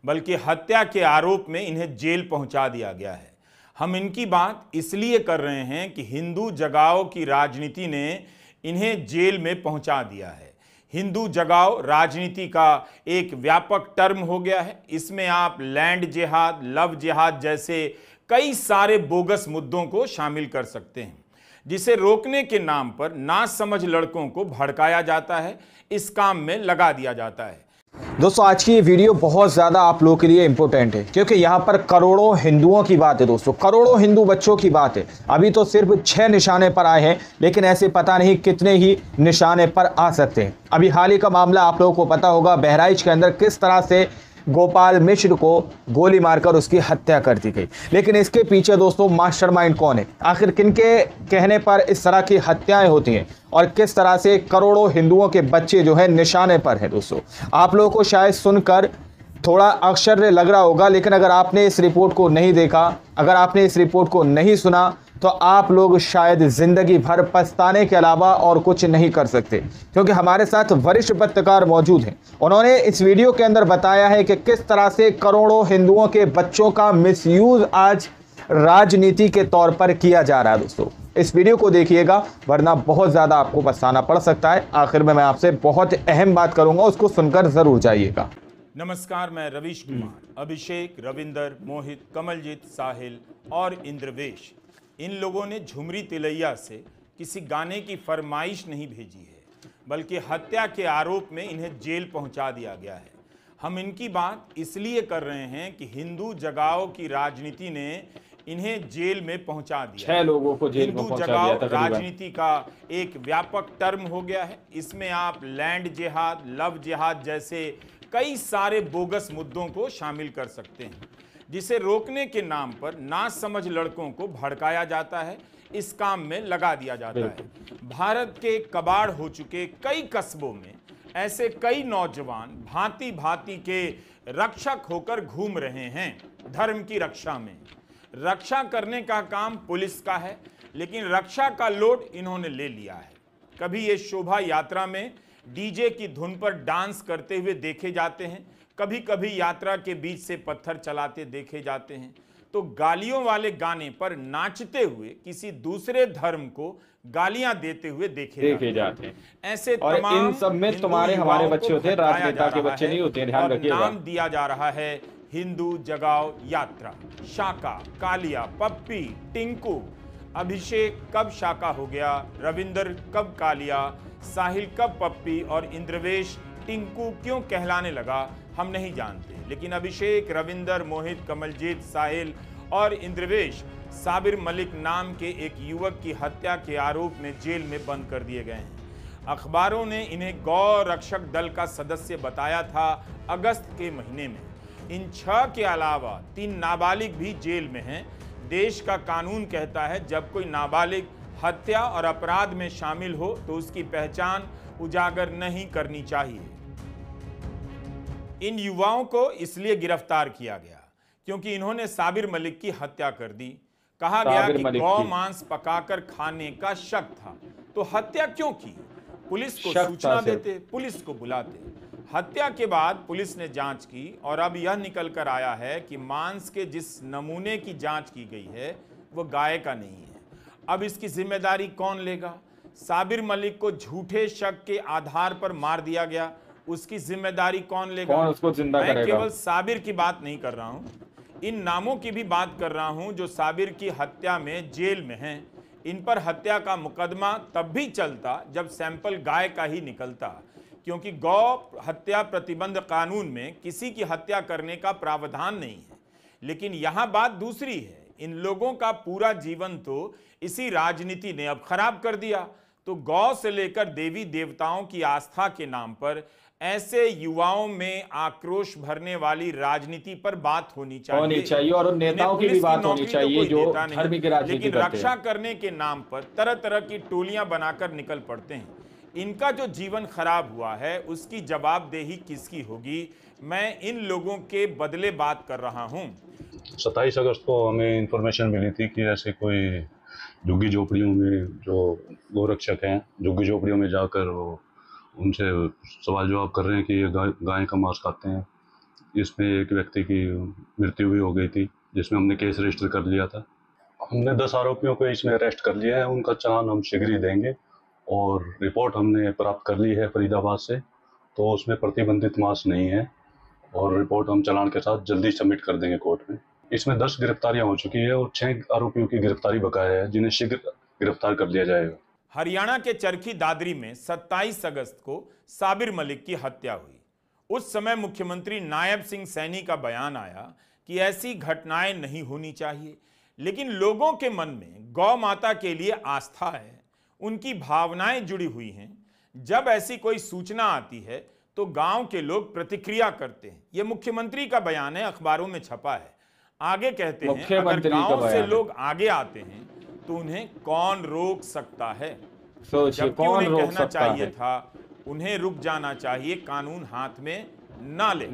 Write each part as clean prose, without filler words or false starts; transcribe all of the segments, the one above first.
बल्कि हत्या के आरोप में इन्हें जेल पहुंचा दिया गया है। हम इनकी बात इसलिए कर रहे हैं कि हिंदू जगाओ की राजनीति ने इन्हें जेल में पहुंचा दिया है। हिंदू जगाओ राजनीति का एक व्यापक टर्म हो गया है। इसमें आप लैंड जिहाद, लव जिहाद जैसे कई सारे बोगस मुद्दों को शामिल कर सकते हैं, जिसे रोकने के नाम पर नासमझ लड़कों को भड़काया जाता है, इस काम में लगा दिया जाता है। दोस्तों आज की ये वीडियो बहुत ज़्यादा आप लोगों के लिए इंपॉर्टेंट है, क्योंकि यहाँ पर करोड़ों हिंदुओं की बात है। दोस्तों करोड़ों हिंदू बच्चों की बात है। अभी तो सिर्फ 6 निशाने पर आए हैं, लेकिन ऐसे पता नहीं कितने ही निशाने पर आ सकते हैं। अभी हाल ही का मामला आप लोगों को पता होगा, बहराइच के अंदर किस तरह से गोपाल मिश्र को गोली मारकर उसकी हत्या कर दी गई। लेकिन इसके पीछे दोस्तों मास्टरमाइंड कौन है, आखिर किनके कहने पर इस तरह की हत्याएं होती हैं और किस तरह से करोड़ों हिंदुओं के बच्चे जो है निशाने पर हैं। दोस्तों आप लोगों को शायद सुनकर थोड़ा आश्चर्य लग रहा होगा, लेकिन अगर आपने इस रिपोर्ट को नहीं देखा, अगर आपने इस रिपोर्ट को नहीं सुना, तो आप लोग शायद जिंदगी भर पछताने के अलावा और कुछ नहीं कर सकते। क्योंकि हमारे साथ वरिष्ठ पत्रकार मौजूद हैं, उन्होंने इस वीडियो के अंदर बताया है कि किस तरह से करोड़ों हिंदुओं के बच्चों का मिसयूज आज राजनीति के तौर पर किया जा रहा है। दोस्तों इस वीडियो को देखिएगा, वरना बहुत ज़्यादा आपको पछताना पड़ सकता है। आखिर में मैं आपसे बहुत अहम बात करूंगा, उसको सुनकर ज़रूर जाइएगा। नमस्कार, मैं रवीश कुमार। अभिषेक, रविंदर, मोहित, कमलजीत, साहिल और इंद्रवेश, इन लोगों ने झुमरी तिलैया से किसी गाने की फरमाइश नहीं भेजी है, बल्कि हत्या के आरोप में इन्हें जेल पहुंचा दिया गया है। हम इनकी बात इसलिए कर रहे हैं कि हिंदू जगाओ की राजनीति ने इन्हें जेल में पहुंचा दिया। 6 लोगों को जेल में हिंदू पहुंचा जगाओ दिया तकरीबन। राजनीति का एक व्यापक टर्म हो गया है। इसमें आप लैंड जिहाद, लव जिहाद जैसे कई सारे बोगस मुद्दों को शामिल कर सकते हैं, जिसे रोकने के नाम पर नासमझ लड़कों को भड़काया जाता है, इस काम में लगा दिया जाता है। भारत के कबाड़ हो चुके कई कस्बों में ऐसे कई नौजवान भांति भांति के रक्षक होकर घूम रहे हैं। धर्म की रक्षा में रक्षा करने का काम पुलिस का है, लेकिन रक्षा का लोड इन्होंने ले लिया है। कभी ये शोभा यात्रा में डीजे की धुन पर डांस करते हुए देखे जाते हैं, कभी कभी यात्रा के बीच से पत्थर चलाते देखे जाते हैं, तो गालियों वाले गाने पर नाचते हुए किसी दूसरे धर्म को गालियां देते हुए देखे जाते हैं। ऐसे और तमाम इन सब में तुम्हारे हमारे बच्चे होते हैं, राजनेता के बच्चे नहीं होते, ध्यान रखिएगा। नाम दिया जा रहा है हिंदू जगाओ यात्रा। शाका, कालिया, पप्पी, टिंकू। अभिषेक कब शाका हो गया, रविंदर कब कालिया, साहिल कब पप्पी और इंद्रवेश टिंकू क्यों कहलाने लगा, हम नहीं जानते। लेकिन अभिषेक, रविंदर, मोहित, कमलजीत, साहिल और इंद्रवेश साबिर मलिक नाम के एक युवक की हत्या के आरोप में जेल में बंद कर दिए गए हैं। अखबारों ने इन्हें गौ रक्षक दल का सदस्य बताया था अगस्त के महीने में। इन 6 के अलावा 3 नाबालिग भी जेल में हैं। देश का कानून कहता है जब कोई नाबालिग हत्या और अपराध में शामिल हो तो उसकी पहचान उजागर नहीं करनी चाहिए। इन युवाओं को इसलिए गिरफ्तार किया गया क्योंकि इन्होंने साबिर मलिक की हत्या कर दी। कहा गया कि गौ मांस पकाकर खाने का शक था, तो हत्या क्यों की? पुलिस को सूचना देते, पुलिस को बुलाते। हत्या के बाद पुलिस ने जांच की और अब यह निकल कर आया है कि मांस के जिस नमूने की जांच की गई है वो गाय का नहीं है। अब इसकी जिम्मेदारी कौन लेगा? साबिर मलिक को झूठे शक के आधार पर मार दिया गया, उसकी जिम्मेदारी कौन लेगा? कौन उसको जिंदा करेगा? मैं केवल साबिर की बात नहीं कर रहा हूं, इन नामों की भी बात कर रहा हूं जो साबिर की हत्या में जेल में हैं। इन पर हत्या का मुकदमा तब भी चलता जब सैंपल गाय का ही निकलता, क्योंकि गौ हत्या प्रतिबंध कानून में किसी की हत्या करने का प्रावधान नहीं है। लेकिन यहां बात दूसरी है। इन लोगों का पूरा जीवन तो इसी राजनीति ने अब खराब कर दिया। तो गौ से लेकर देवी देवताओं की आस्था के नाम पर ऐसे युवाओं में आक्रोश भरने वाली राजनीति पर बात होनी चाहिए और नेताओं की भी बात होनी चाहिए जो धर्म की राजनीति लेकिन रक्षा करने के नाम पर तरह तरह की टोलियां बनाकर निकल पड़ते हैं। इनका जो जीवन खराब हुआ है उसकी जवाबदेही किसकी होगी? मैं इन लोगों के बदले बात कर रहा हूं। 27 अगस्त को हमें इंफॉर्मेशन मिली थी कि ऐसे कोई झुग्गी झोपड़ियों में जो गोरक्षक हैं, झुग्गी झोपड़ियों में जाकर वो उनसे सवाल जवाब कर रहे हैं कि ये गाय का मांस खाते हैं। इसमें एक व्यक्ति की मृत्यु भी हो गई थी, जिसमें हमने केस रजिस्टर कर लिया था। हमने 10 आरोपियों को इसमें अरेस्ट कर लिया है। उनका चालान हम शीघ्र ही देंगे और रिपोर्ट हमने प्राप्त कर ली है फरीदाबाद से, तो उसमें प्रतिबंधित मांस नहीं है और रिपोर्ट हम चालान के साथ जल्दी सबमिट कर देंगे कोर्ट में। इसमें 10 गिरफ्तारियां हो चुकी है और 6 आरोपियों की गिरफ्तारी बकाया है, जिन्हें शीघ्र गिरफ्तार कर लिया जाएगा। हरियाणा के चरखी दादरी में 27 अगस्त को साबिर मलिक की हत्या हुई। उस समय मुख्यमंत्री नायब सिंह सैनी का बयान आया कि ऐसी घटनाएं नहीं होनी चाहिए, लेकिन लोगों के मन में गौ माता के लिए आस्था है, उनकी भावनाएं जुड़ी हुई हैं। जब ऐसी कोई सूचना आती है तो गांव के लोग प्रतिक्रिया करते हैं। यह मुख्यमंत्री का बयान है, अखबारों में छपा है। आगे कहते हैं, अगर गांव से लोग आगे आते हैं तो उन्हें कौन रोक सकता है। जबकि उन्हें कहना चाहिए था, उन्हें रुक जाना चाहिए, कानून हाथ में ना ले।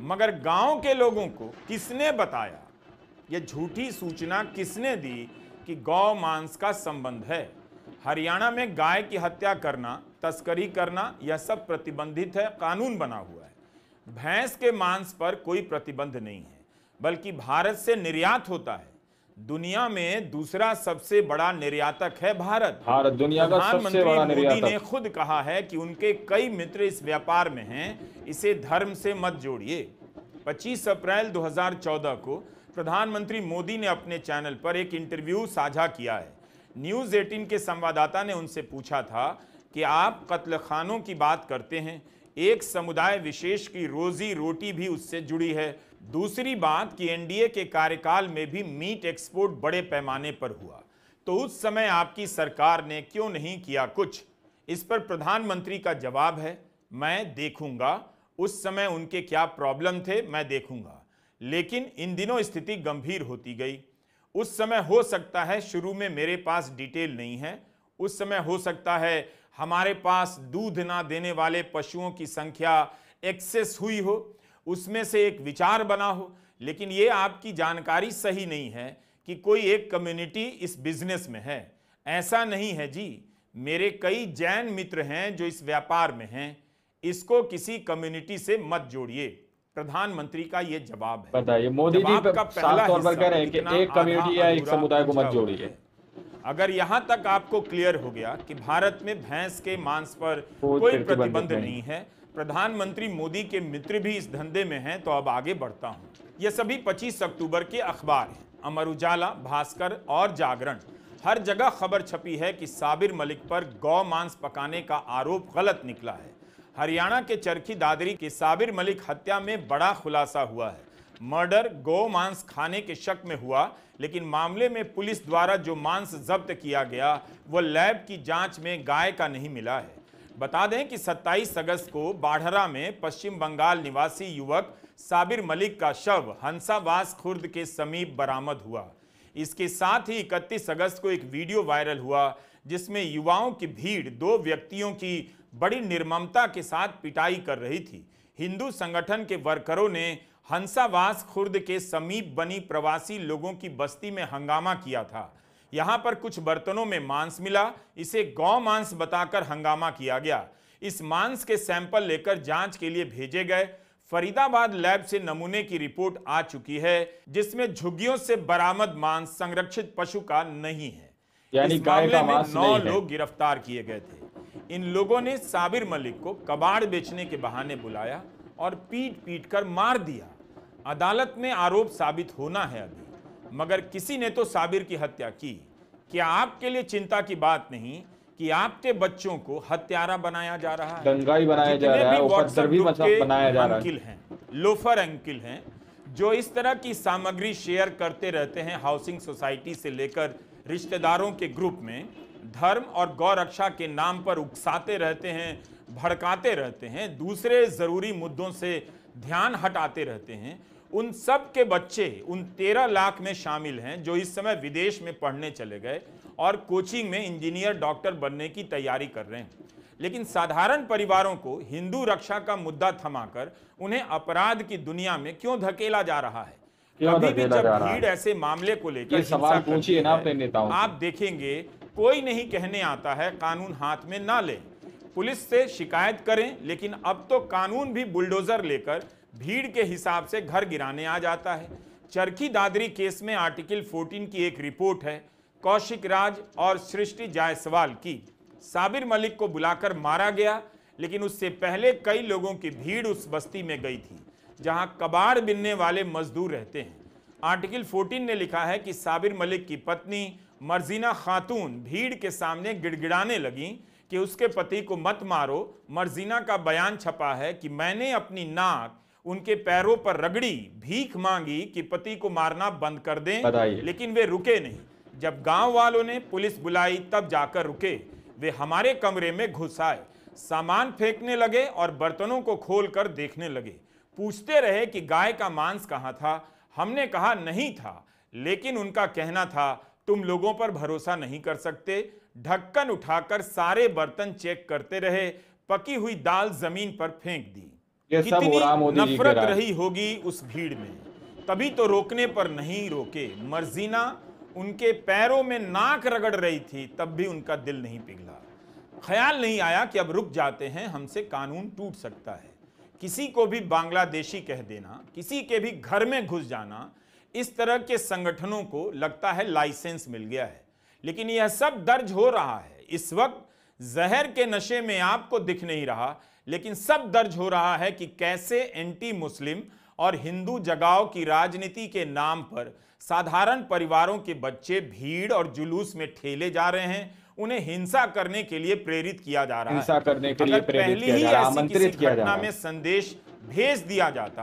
मगर गांव के लोगों को किसने बताया, यह झूठी सूचना किसने दी कि गौ मांस का संबंध है। हरियाणा में गाय की हत्या करना, तस्करी करना, यह सब प्रतिबंधित है, कानून बना हुआ है। भैंस के मांस पर कोई प्रतिबंध नहीं है, बल्कि भारत से निर्यात होता है। दुनिया में दूसरा सबसे बड़ा निर्यातक है भारत। दुनिया का सबसे बड़ा निर्यातक। मोदी ने खुद कहा है कि उनके कई मित्र इस व्यापार में हैं, इसे धर्म से मत जोड़िए। 25 अप्रैल 2014 को प्रधानमंत्री मोदी ने अपने चैनल पर एक इंटरव्यू साझा किया है। न्यूज़ 18 के संवाददाता ने उनसे पूछा था कि आप कत्लखानों की बात करते हैं, एक समुदाय विशेष की रोजी रोटी भी उससे जुड़ी है। दूसरी बात कि एनडीए के कार्यकाल में भी मीट एक्सपोर्ट बड़े पैमाने पर हुआ, तो उस समय आपकी सरकार ने क्यों नहीं किया कुछ। इस पर प्रधानमंत्री का जवाब है, मैं देखूंगा। उस समय उनके क्या प्रॉब्लम थे मैं देखूंगा, लेकिन इन दिनों स्थिति गंभीर होती गई। उस समय हो सकता है, शुरू में मेरे पास डिटेल नहीं है, उस समय हो सकता है हमारे पास दूध ना देने वाले पशुओं की संख्या एक्सेस हुई हो, उसमें से एक विचार बना हो। लेकिन ये आपकी जानकारी सही नहीं है कि कोई एक कम्युनिटी इस बिजनेस में है। ऐसा नहीं है जी। मेरे कई जैन मित्र हैं जो इस व्यापार में हैं, इसको किसी कम्युनिटी से मत जोड़िए। प्रधानमंत्री का ये जवाब है। बताइए, मोदी जी साफ तौर पर कह रहे हैं कि एक कम्युनिटी या एक समुदाय को मत जोड़िए। अगर यहां तक आपको क्लियर हो गया कि भारत में भैंस के मांस पर कोई प्रतिबंध नहीं है, प्रधानमंत्री मोदी के मित्र भी इस धंधे में हैं, तो अब आगे बढ़ता हूं। ये सभी 25 अक्टूबर के अखबार हैं। अमर उजाला, भास्कर और जागरण, हर जगह खबर छपी है कि साबिर मलिक पर गौ मांस पकाने का आरोप गलत निकला है। हरियाणा के चरखी दादरी के साबिर मलिक हत्या में बड़ा खुलासा हुआ है। मर्डर गौ मांस खाने के शक में हुआ, लेकिन मामले में पुलिस द्वारा जो मांस जब्त किया गया वो लैब की जांच में गाय का नहीं मिला है। बता दें कि 27 अगस्त को बाढ़रा में पश्चिम बंगाल निवासी युवक साबिर मलिक का शव हंसावास खुर्द के समीप बरामद हुआ। इसके साथ ही 31 अगस्त को एक वीडियो वायरल हुआ जिसमें युवाओं की भीड़ 2 व्यक्तियों की बड़ी निर्ममता के साथ पिटाई कर रही थी। हिंदू संगठन के वर्करों ने हंसावास खुर्द के समीप बनी प्रवासी लोगों की बस्ती में हंगामा किया था। यहां पर कुछ बर्तनों में मांस मिला, इसे गौ मांस बताकर हंगामा किया गया। इस मांस के सैंपल लेकर जांच के लिए भेजे गए। फरीदाबाद लैब से नमूने की रिपोर्ट आ चुकी है, जिसमें झुग्गियों से बरामद मांस संरक्षित पशु का नहीं है। यानी गाय का मांस नहीं है। 9 लोग गिरफ्तार किए गए थे। इन लोगों ने साबिर मलिक को कबाड़ बेचने के बहाने बुलाया और पीट पीट कर मार दिया। अदालत में आरोप साबित होना है अभी, मगर किसी ने तो साबिर की हत्या की। क्या आपके लिए चिंता की बात नहीं कि आपके बच्चों को हत्यारा बनाया जा रहा है, दंगाई बनाया जा रहा है, उपद्रवी बनाया जा रहा है। अंकिल हैं, लोफर अंकिल हैं, जो इस तरह की सामग्री शेयर करते रहते हैं हाउसिंग सोसाइटी से लेकर रिश्तेदारों के ग्रुप में, धर्म और गौ रक्षा के नाम पर उकसाते रहते हैं, भड़काते रहते हैं, दूसरे जरूरी मुद्दों से ध्यान हटाते रहते हैं। उन सब के बच्चे उन 13 लाख में शामिल हैं जो इस समय विदेश में पढ़ने चले गए और कोचिंग में इंजीनियर, डॉक्टर बनने की तैयारी कर रहे हैं। लेकिन साधारण परिवारों को हिंदू रक्षा का मुद्दा थमाकर उन्हें अपराध की दुनिया में क्यों धकेला जा रहा है? कभी भी जब भीड़ ऐसे मामले को लेकर सवाल पूछिए ना अपने नेताओं, आप देखेंगे कोई नहीं कहने आता है कानून हाथ में ना ले। पुलिस से शिकायत करें, लेकिन अब तो कानून भी बुलडोजर लेकर भीड़ के हिसाब से घर गिराने आ जाता है। चरखी दादरी केस में आर्टिकल 14 की एक रिपोर्ट है कौशिक राज और सृष्टि जायसवाल की। साबिर मलिक को बुलाकर मारा गया, लेकिन उससे पहले कई लोगों की भीड़ उस बस्ती में गई थी जहां कबाड़ बिनने वाले मजदूर रहते हैं। आर्टिकल 14 ने लिखा है कि साबिर मलिक की पत्नी मर्जीना खातून भीड़ के सामने गिड़गिड़ाने लगी कि उसके पति को मत मारो। मर्जीना का बयान छपा है कि मैंने अपनी नाक उनके पैरों पर रगड़ी, भीख मांगी कि पति को मारना बंद कर दें, लेकिन वे रुके नहीं। जब गांव वालों ने पुलिस बुलाई तब जाकर रुके। वे हमारे कमरे में घुस आए, सामान फेंकने लगे और बर्तनों को खोलकर देखने लगे। पूछते रहे कि गाय का मांस कहाँ था। हमने कहा नहीं था, लेकिन उनका कहना था तुम लोगों पर भरोसा नहीं कर सकते। ढक्कन उठाकर सारे बर्तन चेक करते रहे, पकी हुई दाल जमीन पर फेंक दी। कितनी नफरत रही होगी उस भीड़ में, तभी तो रोकने पर नहीं रोके। मर्जीना उनके पैरों में नाक रगड़ रही थी, तब भी उनका दिल नहीं पिघला। ख्याल नहीं आया कि अब रुक जाते हैं, हमसे कानून टूट सकता है। किसी को भी बांग्लादेशी कह देना, किसी के भी घर में घुस जाना, इस तरह के संगठनों को लगता है लाइसेंस मिल गया है। लेकिन यह सब दर्ज हो रहा है। इस वक्त जहर के नशे में आपको दिख नहीं रहा, लेकिन सब दर्ज हो रहा है कि कैसे एंटी मुस्लिम और हिंदू जगाव की राजनीति के नाम पर साधारण परिवारों के बच्चे भीड़ और जुलूस में ठेले जा रहे हैं। उन्हें हिंसा करने के लिए प्रेरित किया जा रहा है। हिंसा करने के लिए प्रेरित किया जा रहा है, आमंत्रित किया जा रहा है। में संदेश भेज दिया जाता,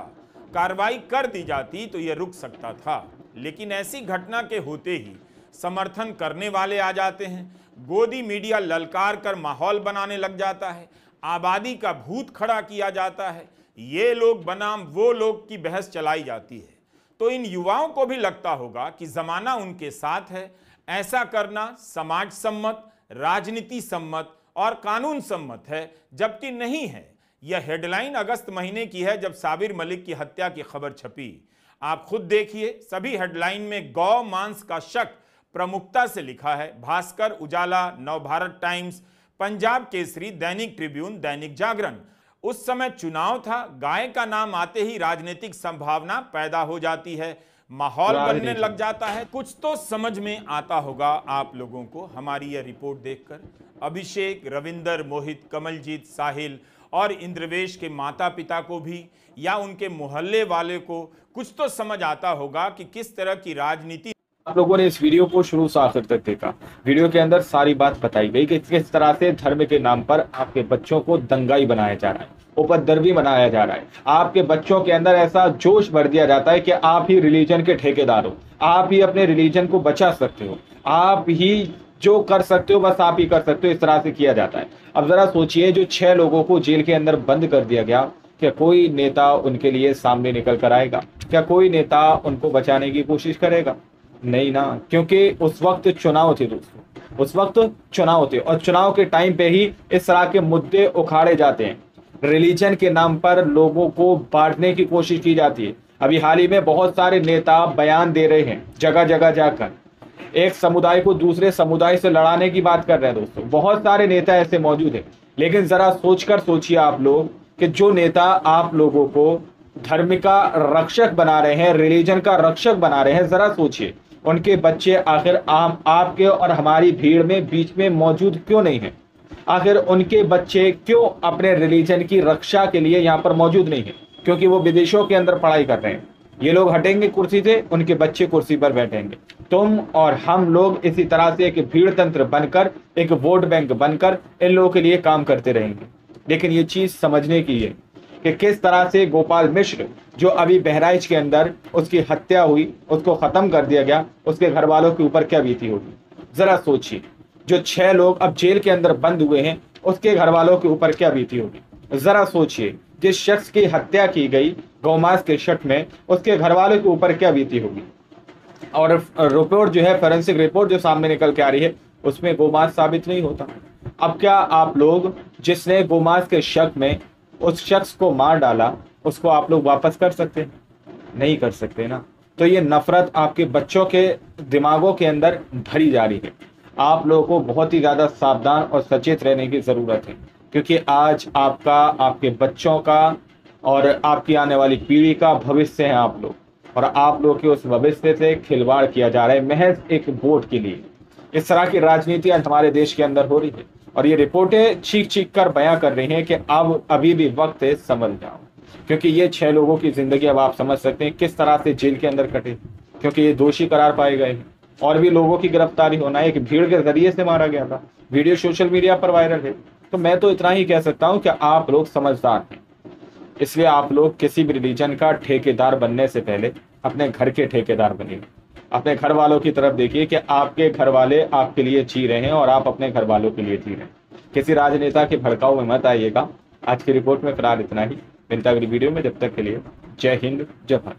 कार्रवाई कर दी जाती तो यह रुक सकता था। लेकिन ऐसी घटना के होते ही समर्थन करने वाले आ जाते हैं। गोदी मीडिया ललकार कर माहौल बनाने लग जाता है। आबादी का भूत खड़ा किया जाता है। ये लोग बनाम वो लोग की बहस चलाई जाती है। तो इन युवाओं को भी लगता होगा कि जमाना उनके साथ है। ऐसा करना समाज सम्मत, राजनीति सम्मत और कानून सम्मत है, जबकि नहीं है। यह हेडलाइन अगस्त महीने की है, जब साबिर मलिक की हत्या की खबर छपी। आप खुद देखिए, सभी हेडलाइन में गौ मांस का शक प्रमुखता से लिखा है। भास्कर, उजाला, नवभारत टाइम्स, पंजाब केसरी, दैनिक ट्रिब्यून, दैनिक जागरण। उस समय चुनाव था, गाय का नाम आते ही राजनीतिक संभावना पैदा हो जाती है, माहौल बनने लग जाता है। कुछ तो समझ में आता होगा आप लोगों को हमारी यह रिपोर्ट देखकर। अभिषेक, रविंदर, मोहित, कमलजीत, साहिल और इंद्रवेश के माता पिता को भी या उनके मोहल्ले वाले को कुछ तो समझ आता होगा कि किस तरह की राजनीति। आप लोगों ने इस वीडियो को शुरू से आखिर तक देखा। वीडियो के अंदर सारी बात बताई गई कि किस तरह से धर्म के नाम पर आपके बच्चों को दंगाई बनाया जा रहा है, उपद्रवी बनाया जा रहा है। आपके बच्चों के अंदर ऐसा जोश भर दिया जाता है कि आप ही रिलीजन के ठेकेदार हो, आप ही अपने रिलीजन को बचा सकते हो, आप ही जो कर सकते हो बस आप ही कर सकते हो, इस तरह से किया जाता है। अब जरा सोचिए, जो 6 लोगों को जेल के अंदर बंद कर दिया गया, क्या कोई नेता उनके लिए सामने निकल कर आएगा? क्या कोई नेता उनको बचाने की कोशिश करेगा? नहीं ना, क्योंकि उस वक्त चुनाव थे दोस्तों, उस वक्त चुनाव थे और चुनाव के टाइम पे ही इस तरह के मुद्दे उखाड़े जाते हैं। रिलीजन के नाम पर लोगों को बांटने की कोशिश की जाती है। अभी हाल ही में बहुत सारे नेता बयान दे रहे हैं, जगह जगह जाकर एक समुदाय को दूसरे समुदाय से लड़ाने की बात कर रहे हैं दोस्तों। बहुत सारे नेता ऐसे मौजूद हैं। लेकिन जरा सोचकर सोचिए आप लोग कि जो नेता आप लोगों को धर्म का रक्षक बना रहे हैं, रिलीजन का रक्षक बना रहे हैं, जरा सोचिए उनके बच्चे आखिर आपके और हमारी भीड़ में बीच में मौजूद क्यों नहीं है? आखिर उनके बच्चे क्यों अपने रिलीजन की रक्षा के लिए यहाँ पर मौजूद नहीं है? क्योंकि वो विदेशों के अंदर पढ़ाई कर रहे हैं। ये लोग हटेंगे कुर्सी से, उनके बच्चे कुर्सी पर बैठेंगे। तुम और हम लोग इसी तरह से एक भीड़ तंत्र बनकर, एक वोट बैंक बनकर इन लोगों के लिए काम करते रहेंगे। लेकिन ये चीज समझने की है कि किस तरह से गोपाल मिश्र, जो अभी बहराइच के अंदर उसकी हत्या हुई, उसको खत्म कर दिया गया, उसके घर वालों के ऊपर क्या बीती होगी। जरा सोचिए, जो 6 लोग अब जेल के अंदर बंद हुए हैं, उसके घर वालों के ऊपर क्या बीती होगी। जरा सोचिए, जिस शख्स की हत्या की गई गौमांस के शक में, उसके घर वालों के ऊपर क्या बीती होगी। और रिपोर्ट जो है, फोरेंसिक रिपोर्ट जो सामने निकल के आ रही है, उसमें गोमांस साबित नहीं होता। अब क्या आप लोग, जिसने गोमांस के शक में उस शख्स को मार डाला, उसको आप लोग वापस कर सकते हैं? नहीं कर सकते ना। तो ये नफरत आपके बच्चों के दिमागों के अंदर भरी जा रही है। आप लोगों को बहुत ही ज़्यादा सावधान और सचेत रहने की ज़रूरत है, क्योंकि आज आपका, आपके बच्चों का और आपकी आने वाली पीढ़ी का भविष्य हैं आप लोग, और आप लोग के उस भविष्य से खिलवाड़ किया जा रहा है महज एक वोट के लिए। इस तरह की राजनीति हमारे देश के अंदर हो रही है और ये रिपोर्टें चीख चीख कर बयां कर रही हैं कि अब अभी भी वक्त है, समझ जाओ। क्योंकि ये 6 लोगों की जिंदगी अब आप समझ सकते हैं किस तरह से जेल के अंदर कटे, क्योंकि ये दोषी करार पाए गए हैं। और भी लोगों की गिरफ्तारी होना है, एक भीड़ के जरिए से मारा गया था, वीडियो सोशल मीडिया पर वायरल है। तो मैं तो इतना ही कह सकता हूं कि आप लोग समझदार हैं, इसलिए आप लोग किसी भी रिलीजन का ठेकेदार बनने से पहले अपने घर के ठेकेदार बनिए। अपने घर वालों की तरफ देखिए कि आपके घर वाले आपके लिए जी रहे हैं और आप अपने घर वालों के लिए जी रहे हैं। किसी राजनेता के भड़काऊ में मत आइएगा। आज की रिपोर्ट में फिलहाल इतना ही, मिलता अगली वीडियो में, जब तक के लिए जय हिंद जय भारत।